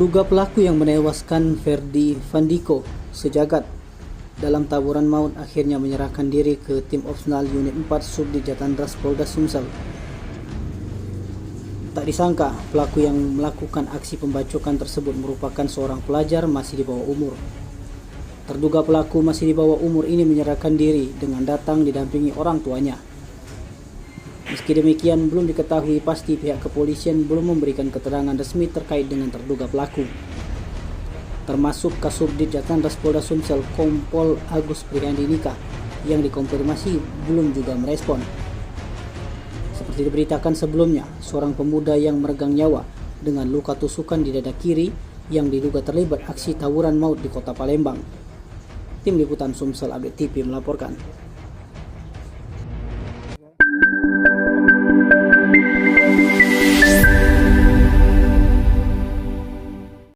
Terduga pelaku yang menewaskan Ferdi Fandiko sejagat dalam taburan maut akhirnya menyerahkan diri ke tim opsional unit 4 Subdit Jatandras Polda Sumsel. Tak disangka, pelaku yang melakukan aksi pembacokan tersebut merupakan seorang pelajar masih di bawah umur. Terduga pelaku masih di bawah umur ini menyerahkan diri dengan datang didampingi orang tuanya. Meski demikian, belum diketahui pasti pihak kepolisian belum memberikan keterangan resmi terkait dengan terduga pelaku. Termasuk Kasubdit Jatandras Polda Sumsel Kompol Agus Prihandinika yang dikonfirmasi belum juga merespon. Seperti diberitakan sebelumnya, seorang pemuda yang meregang nyawa dengan luka tusukan di dada kiri yang diduga terlibat aksi tawuran maut di kota Palembang. Tim Liputan Sumsel Update TV melaporkan.